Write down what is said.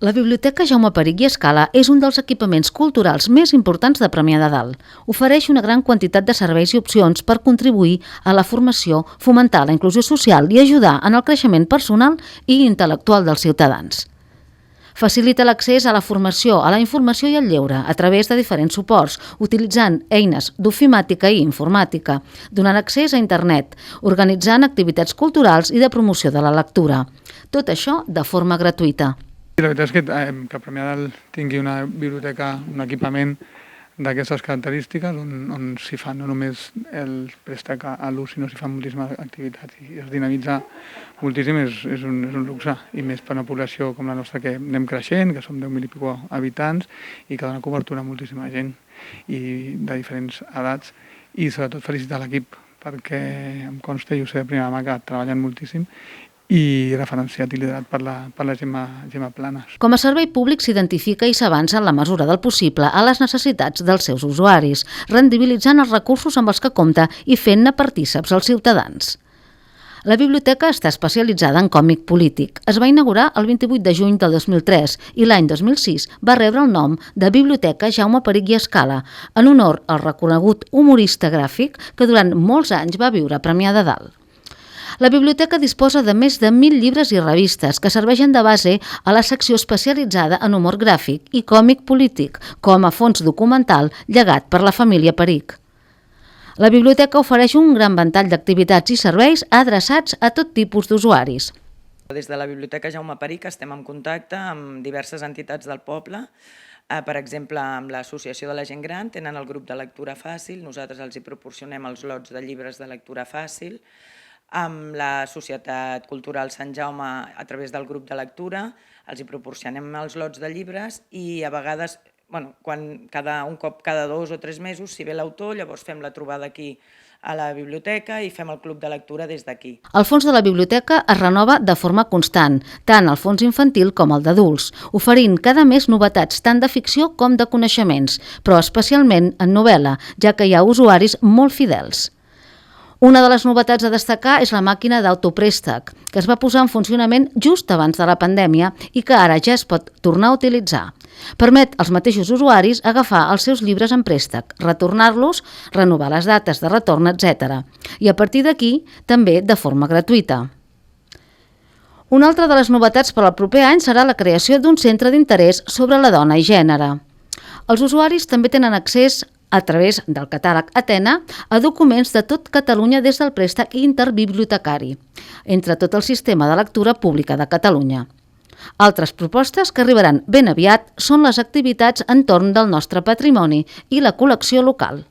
La Biblioteca Jaume Perich i Escala és un dels equipaments culturals més importants de Premià de Dalt. Ofereix una gran quantitat de serveis i opcions per contribuir a la formació, fomentar la inclusió social i ajudar en el creixement personal i intel·lectual dels ciutadans. Facilita l'accés a la formació, a la informació i al lleure a través de diferents suports, utilitzant eines d'ofimàtica i informàtica, donant accés a internet, organitzant activitats culturals i de promoció de la lectura. Tot això de forma gratuïta. La veritat és que Premià de Dalt tingui una biblioteca, un equipament d'aquestes característiques on s'hi fa no només el préstec a l'ús, sinó s'hi fan moltíssimes activitats i es dinamitza moltíssim, és un luxe, i més per una població com la nostra que anem creixent, que som 10.000 i escaig habitants i que dona cobertura a moltíssima gent i de diferents edats, i sobretot felicitar l'equip perquè em consta, i ho sé de primera mà, que treballen moltíssim i referenciat i liderat per la Gemma Planes. Com a servei públic s'identifica i s'avança en la mesura del possible a les necessitats dels seus usuaris, rendibilitzant els recursos amb els que compta i fent-ne partíceps als ciutadans. La biblioteca està especialitzada en còmic polític. Es va inaugurar el 28 de juny del 2003 i l'any 2006 va rebre el nom de Biblioteca Jaume Perich i Escala, en honor al reconegut humorista gràfic que durant molts anys va viure a Premià de Dalt. La biblioteca disposa de més de 1.000 llibres i revistes que serveixen de base a la secció especialitzada en humor gràfic i còmic polític, com a fons documental llegat per la família Perich. La biblioteca ofereix un gran ventall d'activitats i serveis adreçats a tot tipus d'usuaris. Des de la Biblioteca Jaume Perich estem en contacte amb diverses entitats del poble. Per exemple, amb l'Associació de la Gent Gran tenen el grup de lectura fàcil, nosaltres els hi proporcionem els lots de llibres de lectura fàcil. Amb la Societat Cultural Sant Jaume, a través del grup de lectura, els hi proporcionem els lots de llibres i a vegades, un cop cada 2 o 3 mesos, si ve l'autor, llavors fem la trobada aquí a la biblioteca i fem el club de lectura des d'aquí. El fons de la biblioteca es renova de forma constant, tant el fons infantil com el d'adults, oferint cada mes novetats tant de ficció com de coneixements, però especialment en novel·la, ja que hi ha usuaris molt fidels. Una de les novetats a destacar és la màquina d'autopréstec, que es va posar en funcionament just abans de la pandèmia i que ara ja es pot tornar a utilitzar. Permet als mateixos usuaris agafar els seus llibres en préstec, retornar-los, renovar les dates de retorn, etc. I a partir d'aquí, també de forma gratuïta. Una altra de les novetats per al proper any serà la creació d'un centre d'interès sobre la dona i gènere. Els usuaris també tenen accés a través del catàleg Atena, a documents de tot Catalunya des del préstec interbibliotecari, entre tot el sistema de lectura pública de Catalunya. Altres propostes que arribaran ben aviat són les activitats entorn del nostre patrimoni i la col·lecció local.